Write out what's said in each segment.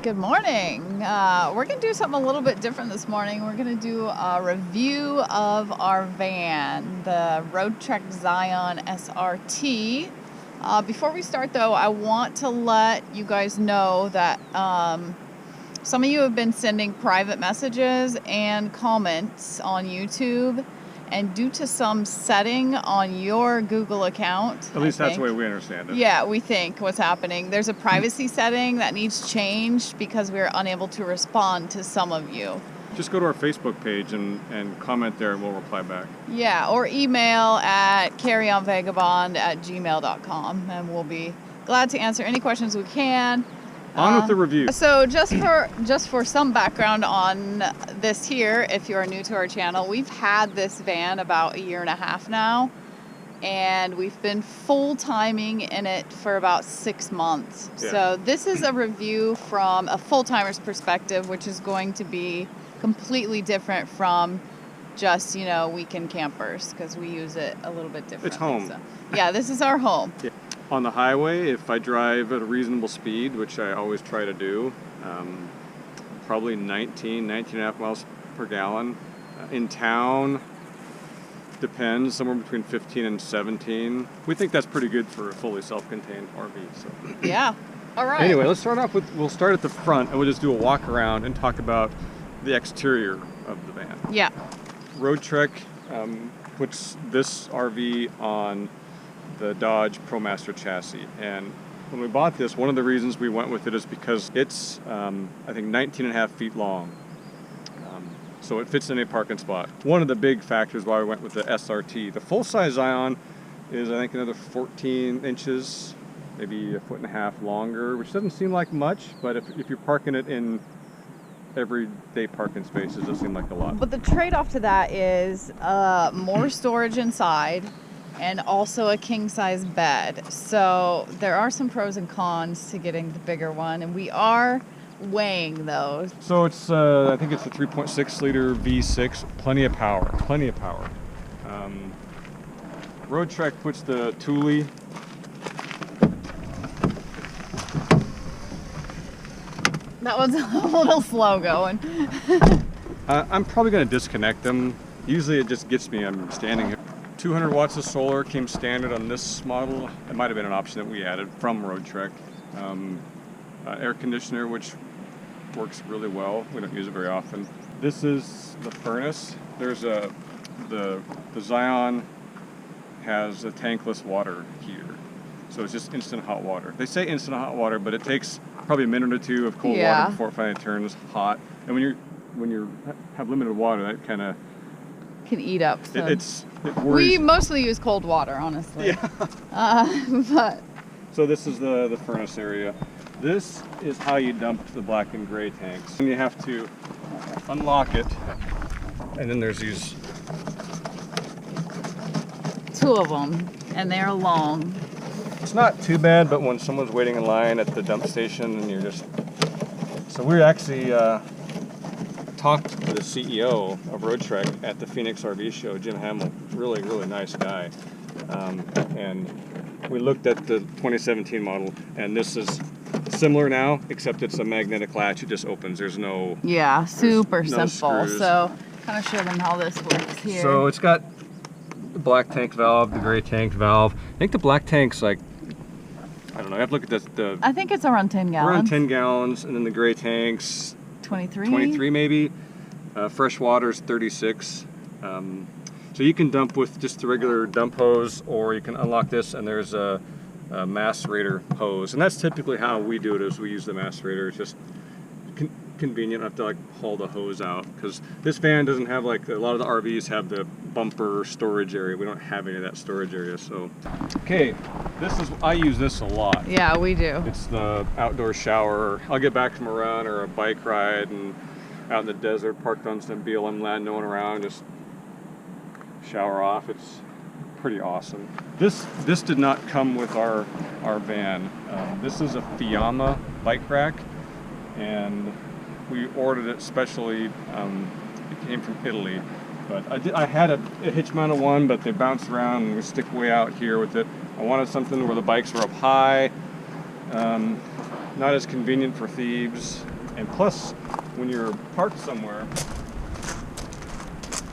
Good morning. We're going to do something a little bit different this morning. We're going to do a review of our van, the Roadtrek Zion SRT. Before we start though, I want to let you guys know that some of you have been sending private messages and comments on YouTube, and due to some setting on your Google account, at least that's the way we understand it. Yeah, we think what's happening. There's a privacy setting that needs changed because we're unable to respond to some of you. Just go to our Facebook page and comment there and we'll reply back. Yeah, or email at careyonvagabond@gmail.com, and we'll be glad to answer any questions we can. On with the review. So just for some background on this here, if you are new to our channel, we've had this van about 1.5 years now, and we've been full-timing in it for about 6 months. Yeah. So this is a review from a full-timer's perspective, which is going to be completely different from just, weekend campers, because we use it a little bit differently. It's home. So, yeah, this is our home. Yeah. On the highway, if I drive at a reasonable speed, which I always try to do, probably 19.5 miles per gallon. In town, depends, somewhere between 15 and 17. We think that's pretty good for a fully self-contained RV. So. Yeah. All right. Anyway, we'll start at the front and we'll just do a walk around and talk about the exterior of the van. Yeah. Roadtrek puts this RV on the Dodge ProMaster chassis, and when we bought this, one of the reasons we went with it is because it's I think 19.5 feet long, so it fits in a parking spot. One of the big factors why we went with the SRT. The full-size Zion is, I think, another 14 inches, maybe 1.5 feet longer, which doesn't seem like much, but if you're parking it in everyday parking spaces, it does seem like a lot. But the trade-off to that is more storage inside, and also a king-size bed. So there are some pros and cons to getting the bigger one, and we are weighing those. So it's, I think it's a 3.6 liter V6, plenty of power. Roadtrek puts the Thule. That was a little slow going. I'm probably going to disconnect them. Usually it just gets me, I'm standing here. 200 watts of solar came standard on this model. It might have been an option that we added from Roadtrek. Air conditioner, which works really well. We don't use it very often. This is the furnace. There's the Zion has a tankless water heater, so it's just instant hot water. They say instant hot water, but it takes probably a minute or two of cold water before it finally turns hot. And when you have limited water, that kind of can eat up. It worries. We mostly use cold water, honestly. Yeah. But so this is the furnace area. This is how you dump the black and gray tanks. And you have to unlock it, and then there's these 2 of them, and they're long. It's not too bad, but when someone's waiting in line at the dump station and you're just... So we actually talked to the CEO of Roadtrek at the Phoenix RV show, Jim Hamill. Really, really nice guy. And we looked at the 2017 model, and this is similar now, except it's a magnetic latch. It just opens. There's no... Yeah, super no simple. screws. So kind of show them how this works here. So it's got the black tank valve, the gray tank valve. I think the black tank's like, I don't know, I have to look at the I think it's around 10 gallons. Around 10 gallons, and then the gray tank's 23 maybe. Fresh water's 36. So you can dump with just the regular dump hose, or you can unlock this and there's a macerator hose. And that's typically how we do it, is we use the macerator. It's just convenient. I have to like haul the hose out, because this van doesn't have, like a lot of the RVs have the bumper storage area. We don't have any of that storage area. So okay, I use this a lot. Yeah, we do. It's the outdoor shower. I'll get back from a run or a bike ride and out in the desert, parked on some BLM land, no one around, just shower off. It's pretty awesome. This did not come with our van. This is a Fiamma bike rack, and we ordered it specially. It came from Italy, but I had a hitch mounted one, but they bounce around and we stick way out here with it. I wanted something where the bikes were up high. not as convenient for thieves. And plus, when you're parked somewhere,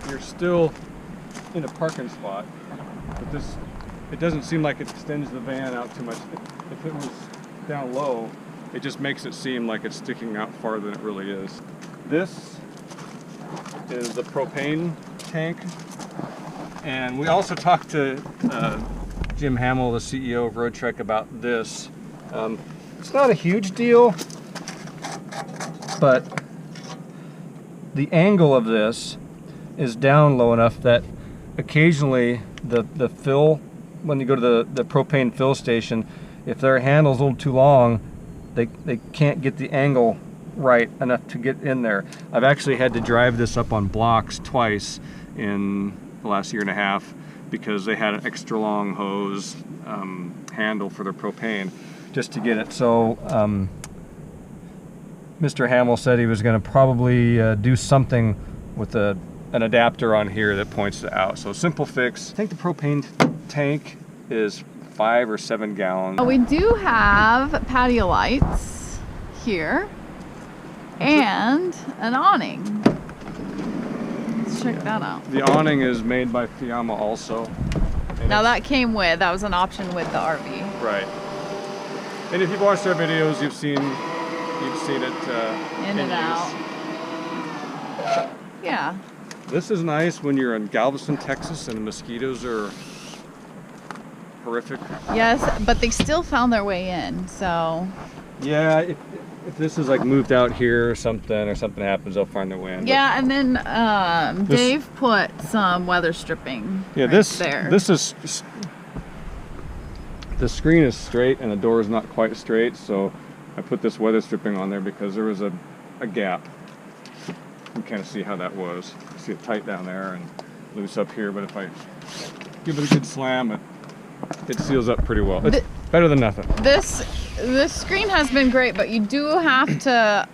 you're still in a parking spot. But this, it doesn't seem like it extends the van out too much. If it was down low, it just makes it seem like it's sticking out farther than it really is. This is the propane tank. And we also talked to Jim Hamill, the CEO of Roadtrek, about this. It's not a huge deal, but the angle of this is down low enough that occasionally the fill, when you go to the propane fill station, if their handle's a little too long, they can't get the angle right enough to get in there. I've actually had to drive this up on blocks twice in the last year and a half because they had an extra long hose handle for their propane just to get it. So Mr. Hamill said he was going to probably do something with an adapter on here that points it out. So simple fix. I think the propane tank is 5 or 7 gallons. We do have patio lights here and an awning. Let's check that out. The awning is made by Fiamma also. Now that came with, that was an option with the RV. Right. And if you've watched our videos, you've seen it in and use. out. Yeah. This is nice when you're in Galveston, Texas, and the mosquitoes are horrific. Yes, but they still found their way in, so. Yeah, if this is like moved out here or something happens, they'll find their way in. Yeah, and then Dave put some weather stripping. Yeah, right there. This is, the screen is straight and the door is not quite straight, so I put this weather stripping on there because there was a gap. You can kind of see how that was. You see it tight down there and loose up here, but if I give it a good slam, it seals up pretty well. It's better than nothing. This screen has been great, but you do have to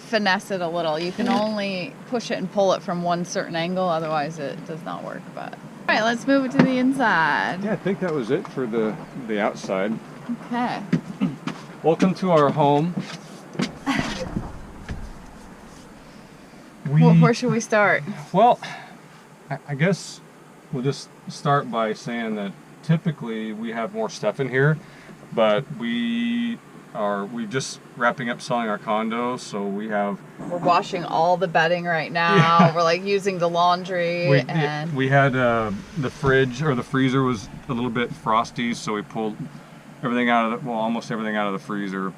finesse it a little. You can only push it and pull it from one certain angle, otherwise it does not work. But all right, let's move it to the inside. Yeah, I think that was it for the outside. Okay. Welcome to our home. Where should we start? Well, I guess we'll just start by saying that typically we have more stuff in here, but we're just wrapping up selling our condo, so we're washing all the bedding right now. Yeah. We're like using the laundry. We had the fridge or the freezer was a little bit frosty, so we pulled everything out of almost everything out of the freezer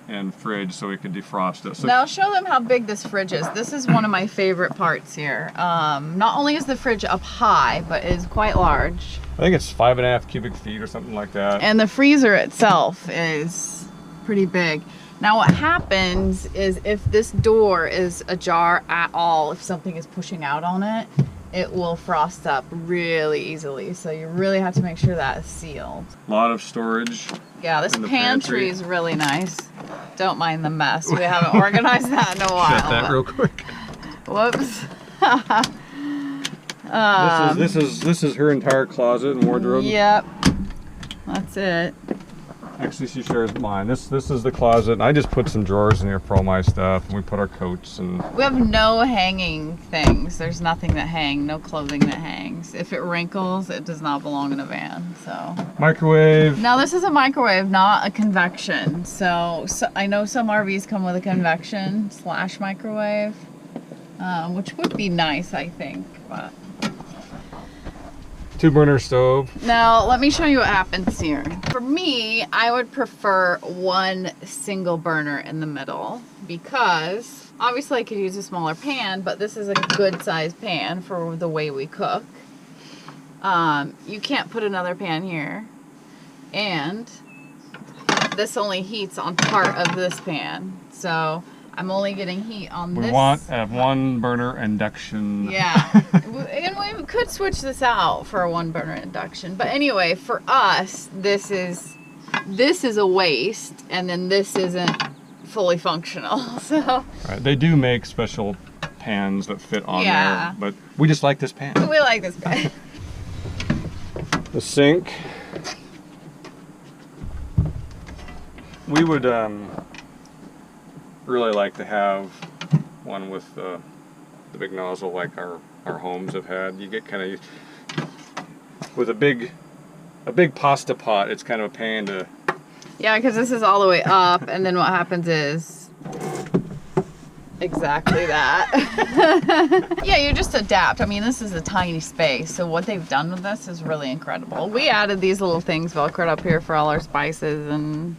and fridge so we could defrost it. So now show them how big this fridge is. This is one of my favorite parts here. Not only is the fridge up high, but it is quite large. I think it's 5.5 cubic feet or something like that. And the freezer itself is pretty big. Now what happens is if this door is ajar at all, if something is pushing out on it, it will frost up really easily. So you really have to make sure that is sealed. A lot of storage. Yeah, this pantry is really nice. Don't mind the mess. We haven't organized that in a while. Shut that real quick. Whoops. This is her entire closet and wardrobe. Yep. That's it. Actually, she shares mine. This is the closet. I just put some drawers in here for all my stuff, and we put our coats and. We have no hanging things. There's nothing that hangs, no clothing that hangs. If it wrinkles, it does not belong in a van. So. Microwave. Now this is a microwave, not a convection. So I know some RVs come with a convection / microwave, which would be nice, I think, but. 2-burner stove. Now, let me show you what happens here. For me, I would prefer one single burner in the middle because obviously I could use a smaller pan, but this is a good sized pan for the way we cook. You can't put another pan here, and this only heats on part of this pan. So I'm only getting heat on this. We want a 1-burner induction. Yeah, and we could switch this out for a 1-burner induction. But anyway, for us, this is a waste, and then this isn't fully functional. So right. They do make special pans that fit on there, but we just like this pan. We like this pan. The sink. We would really like to have one with the big nozzle like our homes have had. You get kind of with a big pasta pot. It's kind of a pain to. Yeah, because this is all the way up, and then what happens is exactly that. Yeah, you just adapt. I mean, this is a tiny space, so what they've done with this is really incredible. We added these little things velcroed up here for all our spices and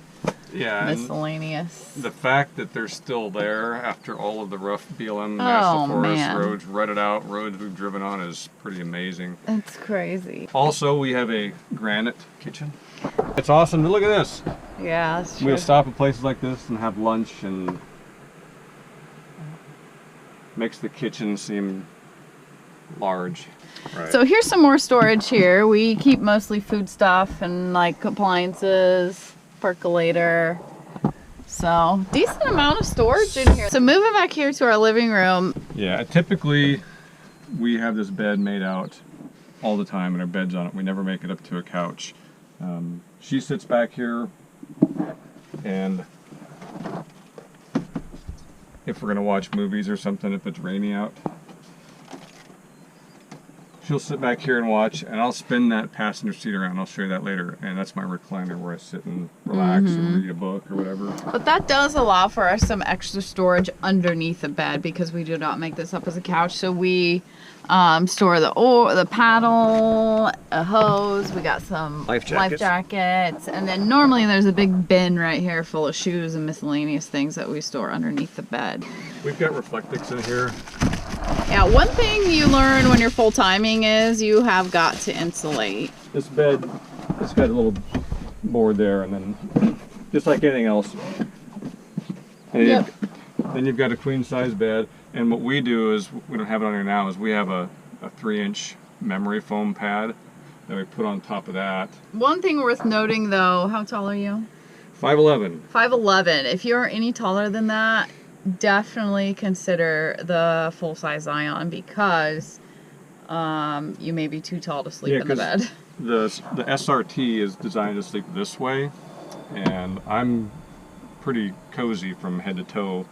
miscellaneous. And the fact that they're still there after all of the rough BLM National Forest roads, rutted out roads we've driven on is pretty amazing. It's crazy. Also, we have a granite kitchen. It's awesome. Look at this. Yeah, that's true. We'll stop at places like this and have lunch, and makes the kitchen seem large. Right. So here's some more storage here. We keep mostly food stuff and like appliances, percolator. So decent amount of storage in here. So moving back here to our living room. Yeah, typically we have this bed made out all the time and our bed's on it. We never make it up to a couch. She sits back here, and if we're gonna watch movies or something, if it's rainy out, she'll sit back here and watch, and I'll spin that passenger seat around. I'll show you that later. And that's my recliner where I sit and relax and read a book or whatever. But that does allow for us some extra storage underneath the bed because we do not make this up as a couch. So we store the paddle, a hose. We got some life jackets. And then normally there's a big bin right here full of shoes and miscellaneous things that we store underneath the bed. We've got Reflectix in here. Yeah, one thing you learn when you're full timing is you have got to insulate. This bed, it's got a little board there, and then just like anything else. And then you've got a queen size bed, and what we do is, we don't have it on here now, is we have a 3-inch memory foam pad that we put on top of that. One thing worth noting though, how tall are you? 5'11". 5'11". If you're any taller than that, definitely consider the full-size Zion because you may be too tall to sleep in the bed. The SRT is designed to sleep this way, and I'm pretty cozy from head to toe.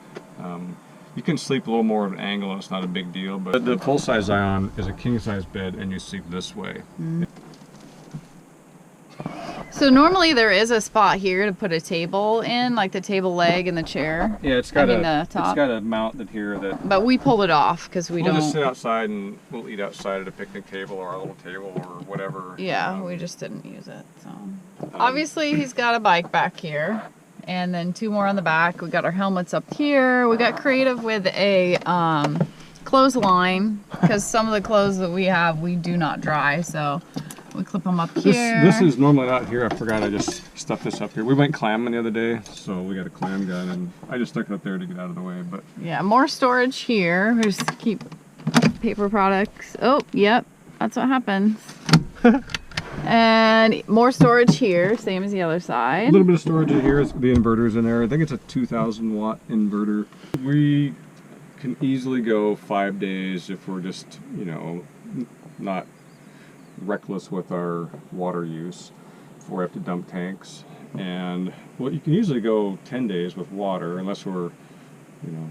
You can sleep a little more at an angle, and it's not a big deal, but the full-size Zion is a king-size bed, and you sleep this way. So normally there is a spot here to put a table in, like the table leg and the chair. Yeah, it's got a mount that here that. But we pull it off because we'll just sit outside and we'll eat outside at a picnic table or our little table or whatever. Yeah, we just didn't use it. So obviously he's got a bike back here, and then 2 more on the back. We got our helmets up here. We got creative with a clothesline because some of the clothes that we have we do not dry, so. We clip them up here. This is normally not here. I forgot I just stuffed this up here. We went clamming the other day, so we got a clam gun, and I just stuck it up there to get out of the way. But yeah, more storage here. We just keep paper products. Oh, yep, that's what happens. And more storage here, same as the other side. A little bit of storage in here. The inverter's in there. I think it's a 2,000 watt inverter. We can easily go 5 days if we're just, you know, not reckless with our water use before we have to dump tanks. And well, you can usually go 10 days with water unless we're, you know,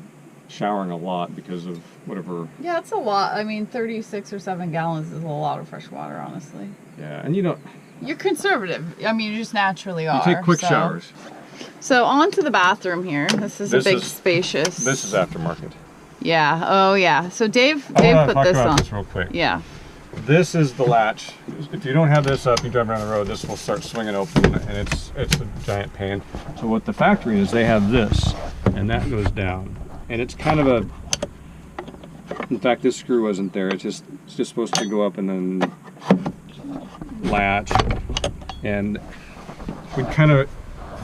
showering a lot because of whatever. Yeah, it's a lot. I mean, 36 or 7 gallons is a lot of fresh water, honestly. Yeah, and you don't. You're conservative. I mean, you just naturally are. You take quick showers. So on to the bathroom here. This is a big, spacious. This is aftermarket. Yeah. Oh yeah. So Dave put this on. This real quick. Yeah. This is the latch. If you don't have this up, you drive around the road, this will start swinging open, and it's a giant pain. So what the factory is, they have this, and that goes down, and it's kind of a. In fact, this screw wasn't there. It's just supposed to go up and then latch, and we kind of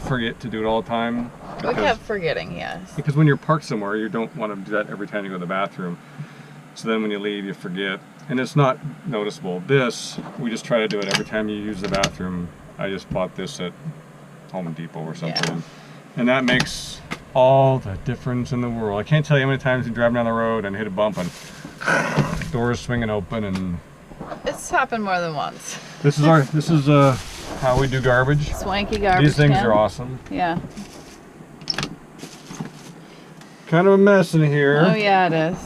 forget to do it all the time. We kept forgetting, yes. Because when you're parked somewhere, you don't want to do that every time you go to the bathroom. So then when you leave, you forget. And it's not noticeable. This, we just try to do it every time you use the bathroom. I just bought this at Home Depot or something. Yeah. And that makes all the difference in the world. I can't tell you how many times you drive down the road and hit a bump and doors swinging open and... It's happened more than once. This is how we do garbage. Swanky garbage. These things are awesome. Yeah. kind of a mess in here. Oh yeah, it is.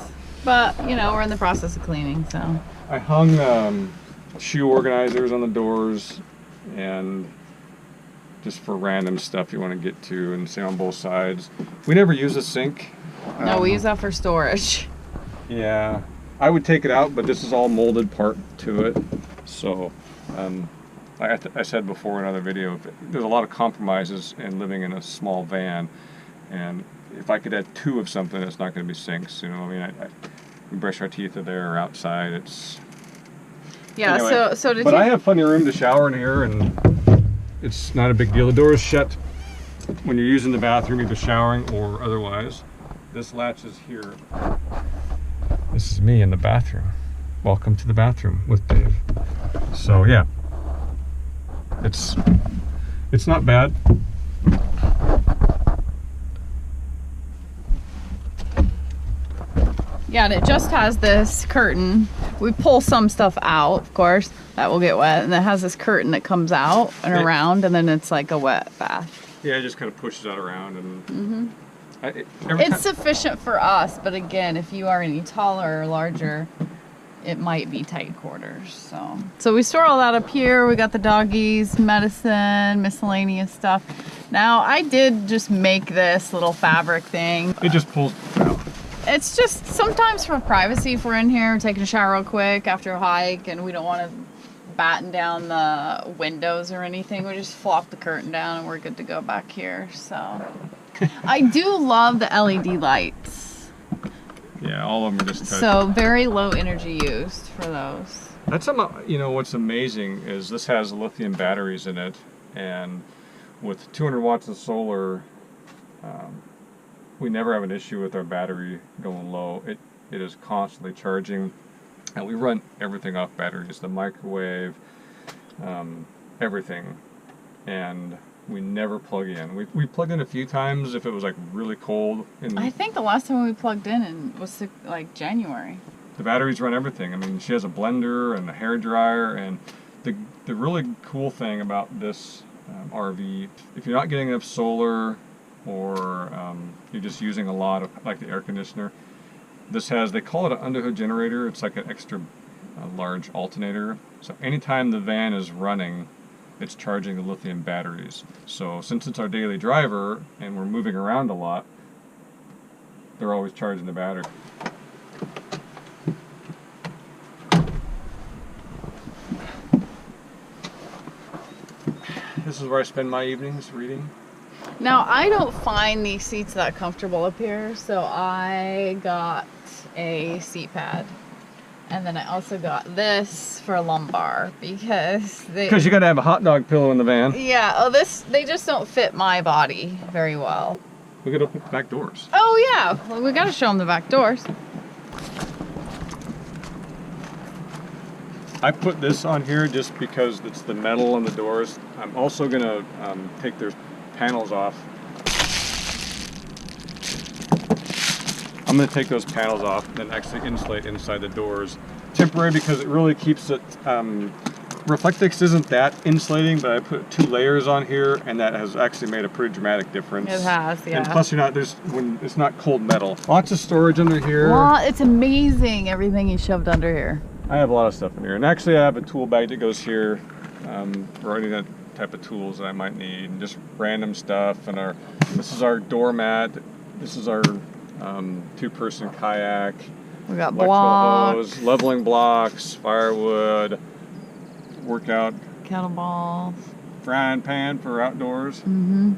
But, you know, we're in the process of cleaning, so. I hung shoe organizers on the doors, and just for random stuff you want to get to, and same on both sides. We never use a sink. No, we use that for storage. Yeah, I would take it out, but this is all molded part to it. So, like I said before in another video, there's a lot of compromises in living in a small van, and if I could add 2 of something, it's not going to be sinks. You know, I mean, we brush our teeth in there or outside. It's Yeah. anyway, So did but you? I have plenty of room to shower in here, and it's not a big deal. The door is shut when you're using the bathroom, either showering or otherwise. This latch is here. This is me in the bathroom. Welcome to the bathroom with Dave. So yeah, it's not bad. Yeah, and it just has this curtain. We pull some stuff out, of course, that will get wet, and it has this curtain that comes out and around, and then it's like a wet bath. Yeah, it just kind of pushes that around, and It's sufficient for us, but again, if you are any taller or larger, it might be tight quarters. So we store all that up here. We got the doggies, medicine, miscellaneous stuff. Now, I did just make this little fabric thing. it just pulls out. It's just sometimes for privacy if we're in here taking a shower real quick after a hike and we don't want to batten down the windows or anything. We just flop the curtain down and we're good to go back here. So I do love the LED lights. Yeah, all of them are just touch. So very low energy used for those. That's you know, what's amazing is this has lithium batteries in it, and with 200 watts of solar, we never have an issue with our battery going low. It is constantly charging, and we run everything off batteries, the microwave, everything, and we never plug in. We plugged in a few times if it was like really cold. I think the last time we plugged in was like January. The batteries run everything. I mean, she has a blender and a hair dryer, and the really cool thing about this RV, if you're not getting enough solar, or you're just using a lot of, like the air conditioner, this has, they call it an underhood generator. It's like an extra large alternator. So anytime the van is running, it's charging the lithium batteries. So since it's our daily driver and we're moving around a lot, they're always charging the battery. This is where I spend my evenings reading. Now, I don't find these seats that comfortable up here, so I got a seat pad. And then I also got this for a lumbar because you got to have a hot dog pillow in the van. Yeah, they just don't fit my body very well. We could open the back doors. Oh yeah, well, we got to show them the back doors. I put this on here just because it's the metal on the doors. I'm also gonna take their panels off. I'm gonna take those panels off and actually insulate inside the doors. Temporary because it really keeps it, Reflectix isn't that insulating, but I put 2 layers on here, and that has actually made a pretty dramatic difference. It has, yeah. And plus when it's not cold metal. Lots of storage under here. Well, it's amazing everything you shoved under here. I have a lot of stuff in here, and actually I have a tool bag that goes here for any of that type of tools that I might need, and just random stuff. And this is our doormat. This is our 2-person kayak. We got electrical blocks, hose, leveling blocks, firewood, workout kettlebells, frying pan for outdoors. Mm-hmm.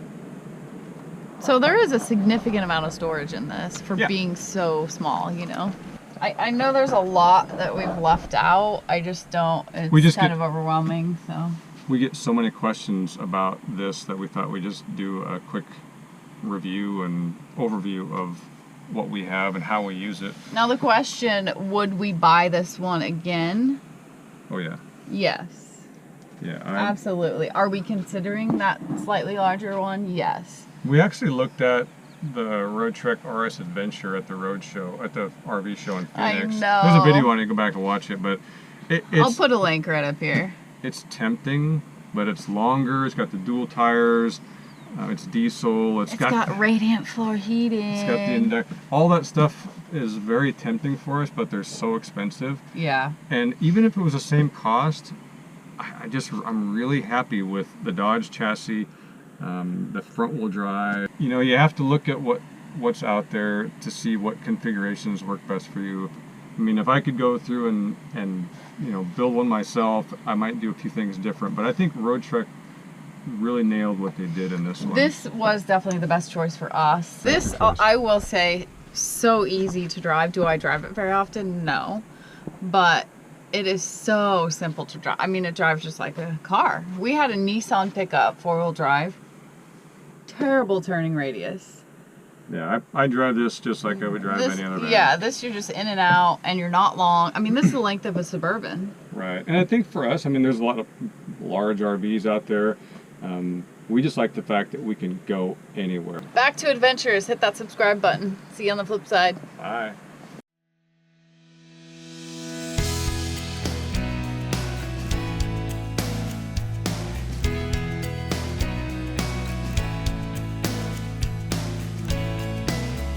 So there is a significant amount of storage in this for being so small, you know. I know there's a lot that we've left out. I just don't. It's kind of overwhelming. So we get so many questions about this that we thought we'd just do a quick review and overview of what we have and how we use it. Now the question, would we buy this one again? Oh yeah. Yes. Yeah. Absolutely. Are we considering that slightly larger one? Yes. We actually looked at the Roadtrek RS Adventure at the road show, at the RV show in Phoenix. I know. There's a video on it, go back and watch it, but I'll put a link right up here. It's tempting, but it's longer. It's got the dual tires. It's diesel. It's got radiant floor heating. It's got the index. All that stuff is very tempting for us, but they're so expensive. Yeah. And even if it was the same cost, I'm really happy with the Dodge chassis, the front wheel drive. You know, you have to look at what's out there to see what configurations work best for you. I mean, if I could go through and you know, build one myself, I might do a few things different. But I think Roadtrek really nailed what they did in this one. This was definitely the best choice for us. This, I will say, so easy to drive. Do I drive it very often? No. But it is so simple to drive. I mean, it drives just like a car. We had a Nissan pickup, 4-wheel drive. Terrible turning radius. Yeah, I drive this just like I would drive any other van. Yeah, this you're just in and out, and you're not long. I mean, this is the length of a Suburban. Right, and I think for us, I mean, there's a lot of large RVs out there. We just like the fact that we can go anywhere. Back to adventures. Hit that subscribe button. See you on the flip side. Bye.